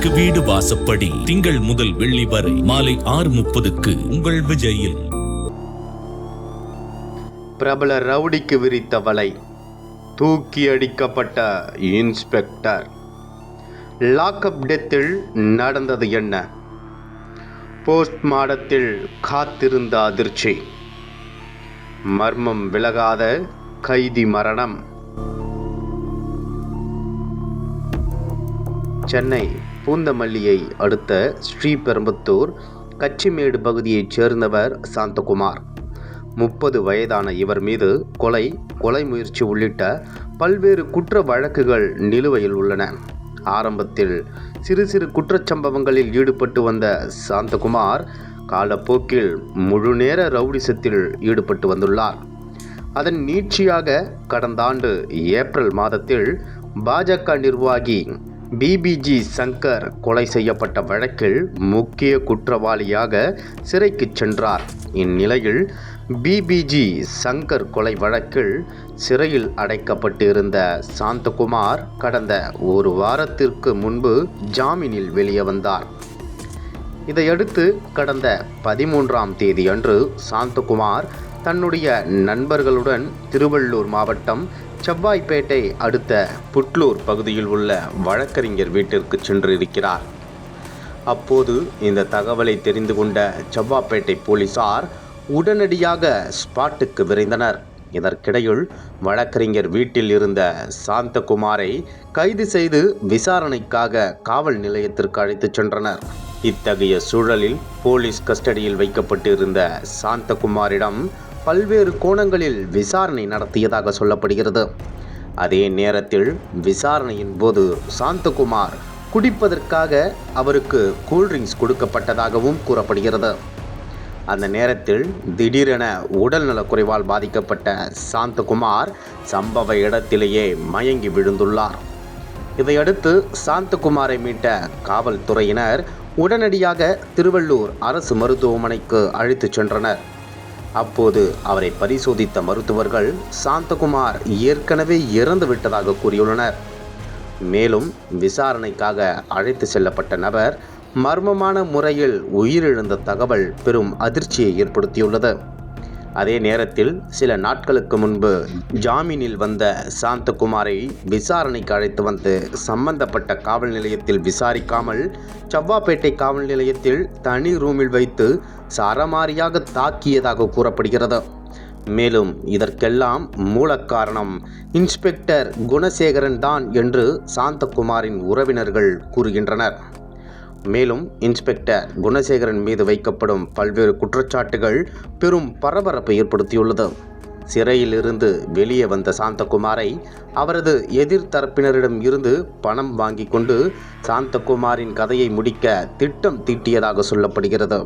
வீட்டுக்கு வீடு வாசப்படி திங்கள் முதல் வெள்ளி வரை மாலை 6:30க்கு உங்கள் விஜயில். பிரபல ரவுடிக்கு விரித்த வலை, தூக்கி அடிக்கப்பட்ட இன்ஸ்பெக்டர். லாக்அப் டெத்தில் நடந்தது என்ன? போஸ்ட்மார்ட்டத்தில் காத்திருந்த அதிர்ச்சி, மர்மம் விலகாத கைதி மரணம். சென்னை பூந்தமல்லியை அடுத்த ஸ்ரீபெரும்புத்தூர் கச்சிமேடு பகுதியைச் சேர்ந்தவர் சாந்தகுமார். 30 வயதான இவர் மீது கொலை முயற்சி உள்ளிட்ட பல்வேறு குற்ற வழக்குகள் நிலுவையில் உள்ளன. ஆரம்பத்தில் சிறு சிறு குற்றச்சம்பவங்களில் ஈடுபட்டு வந்த சாந்தகுமார் காலப்போக்கில் முழுநேர ரவுடிசத்தில் ஈடுபட்டு வந்துள்ளார். அதன் நீட்சியாக கடந்த ஆண்டு ஏப்ரல் மாதத்தில் பாஜக நிர்வாகி பிபிஜி சங்கர் கொலை செய்யப்பட்ட வழக்கில் முக்கிய குற்றவாளியாக சிறைக்கு சென்றார். இந்நிலையில் பிபிஜி சங்கர் கொலை வழக்கில் சிறையில் அடைக்கப்பட்டிருந்த சாந்தகுமார் கடந்த ஒரு வாரத்திற்கு முன்பு ஜாமீனில் வெளியே வந்தார். இதையடுத்து கடந்த 13ஆம் தேதி அன்று சாந்தகுமார் தன்னுடைய நண்பர்களுடன் திருவள்ளூர் மாவட்டம் செவ்வாய்ப்பேட்டை அடுத்த புட்லூர் பகுதியில் உள்ள வழக்கறிஞர் வீட்டிற்கு சென்றிருக்கிறார். அப்போது இந்த தகவலை தெரிந்து கொண்ட செவ்வாய்ப்பேட்டை போலீசார் உடனடியாக ஸ்பாட்டுக்கு விரைந்தனர். இதற்கிடையில் வழக்கறிஞர் வீட்டில் இருந்த சாந்தகுமாரை கைது செய்து விசாரணைக்காக காவல் நிலையத்திற்கு அழைத்துச் சென்றனர். இத்தகைய சூழலில் போலீஸ் கஸ்டடியில் வைக்கப்பட்டிருந்த சாந்தகுமாரிடம் பல்வேறு கோணங்களில் விசாரணை நடத்தியதாக சொல்லப்படுகிறது. அதே நேரத்தில் விசாரணையின் போது சாந்தகுமார் குடிப்பதற்காக அவருக்கு கூல்ட்ரிங்க்ஸ் கொடுக்கப்பட்டதாகவும் கூறப்படுகிறது. அந்த நேரத்தில் திடீரென உடல்நலக்குறைவால் பாதிக்கப்பட்ட சாந்தகுமார் சம்பவ இடத்திலேயே மயங்கி விழுந்துள்ளார். இதையடுத்து சாந்தகுமாரை மீட்ட காவல்துறையினர் உடனடியாக திருவள்ளூர் அரசு மருத்துவமனைக்கு அழைத்துச் சென்றனர். அப்போது அவரை பரிசோதித்த மருத்துவர்கள் சாந்தகுமார் ஏற்கனவே இறந்து விட்டதாக கூறியுள்ளனர். மேலும் விசாரணைக்காக அழைத்து செல்லப்பட்ட நபர் மர்மமான முறையில் உயிரிழந்த தகவல் பெரும் அதிர்ச்சியை ஏற்படுத்தியுள்ளது. அதே நேரத்தில் சில நாட்களுக்கு முன்பு ஜாமீனில் வந்த சாந்தகுமாரை விசாரணைக்கு அழைத்து வந்து சம்பந்தப்பட்ட காவல் நிலையத்தில் விசாரிக்காமல் செவ்வாய்ப்பேட்டை காவல் நிலையத்தில் தனி ரூமில் வைத்து சரமாரியாக தாக்கியதாக கூறப்படுகிறது. மேலும் இதற்கெல்லாம் மூல காரணம் இன்ஸ்பெக்டர் குணசேகரன் தான் என்று சாந்தகுமாரின் உறவினர்கள் கூறுகின்றனர். மேலும் இன்ஸ்பெக்டர் குணசேகரன் மீது வைக்கப்படும் பல்வேறு குற்றச்சாட்டுகள் பெரும் பரபரப்பை ஏற்படுத்தியுள்ளது. சிறையில் இருந்து வெளியே வந்த சாந்தகுமாரை அவரது எதிர்த்தரப்பினரிடம் இருந்து பணம் வாங்கி கொண்டு சாந்தகுமாரின் கதையை முடிக்க திட்டம் தீட்டியதாக சொல்லப்படுகிறது.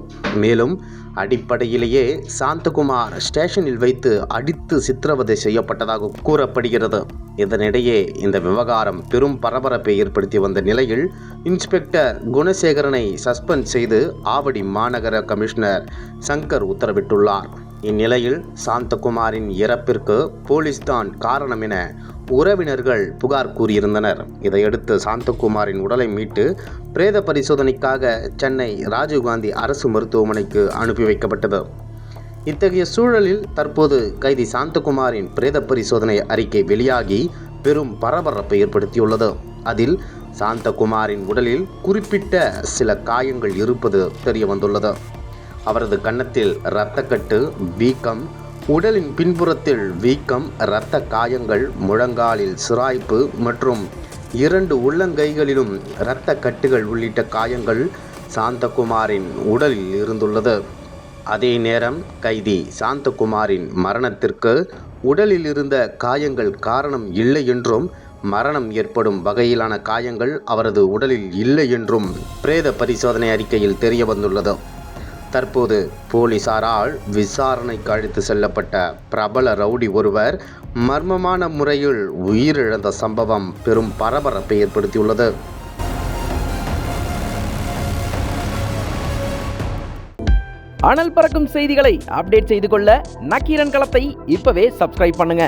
மேலும் அடிப்படையிலேயே சாந்தகுமார் ஸ்டேஷனில் வைத்து அடித்து சித்திரவதை செய்யப்பட்டதாக கூறப்படுகிறது. இதனிடையே இந்த விவகாரம் பெரும் பரபரப்பை ஏற்படுத்தி வந்த நிலையில் இன்ஸ்பெக்டர் குணசேகரனை சஸ்பெண்ட் செய்து ஆவடி மாநகர கமிஷனர் சங்கர் உத்தரவிட்டுள்ளார். இந்நிலையில் சாந்தகுமாரின் இறப்பிற்கு போலீஸ்தான் காரணம் என உறவினர்கள் புகார் கூறியிருந்தனர். இதையடுத்து சாந்தகுமாரின் உடலை மீட்டு பிரேத பரிசோதனைக்காக சென்னை ராஜீவ்காந்தி அரசு மருத்துவமனைக்கு அனுப்பி வைக்கப்பட்டது. இத்தகைய சூழலில் தற்போது கைதி சாந்தகுமாரின் பிரேத பரிசோதனை அறிக்கை வெளியாகி பெரும் பரபரப்பை ஏற்படுத்தியுள்ளது. அதில் சாந்தகுமாரின் உடலில் குறிப்பிட்ட சில காயங்கள் இருப்பது தெரிய வந்துள்ளது. அவரது கன்னத்தில் இரத்தக்கட்டு, வீக்கம், உடலின் பின்புறத்தில் வீக்கம், இரத்த காயங்கள், முழங்காலில் சிராய்ப்பு மற்றும் 2 உள்ளங்கைகளிலும் இரத்த கட்டுகள் உள்ளிட்ட காயங்கள் சாந்தகுமாரின் உடலில் இருந்துள்ளது. அதே நேரம் கைதி சாந்தகுமாரின் மரணத்திற்கு உடலில் இருந்த காயங்கள் காரணம் இல்லை என்றும் மரணம் ஏற்படும் வகையிலான காயங்கள் அவரது உடலில் இல்லை என்றும் பிரேத பரிசோதனை அறிக்கையில் தெரிய வந்துள்ளது. தற்போது போலீசாரால் விசாரணைக்கு அழைத்து செல்லப்பட்ட பிரபல ரவுடி ஒருவர் மர்மமான முறையில் உயிரிழந்த சம்பவம் பெரும் பரபரப்பை ஏற்படுத்தியுள்ளது. அனல் பறக்கும் செய்திகளை அப்டேட் செய்து கொள்ள நக்கீரன் களத்தை இப்பவே சப்ஸ்கிரைப் பண்ணுங்க.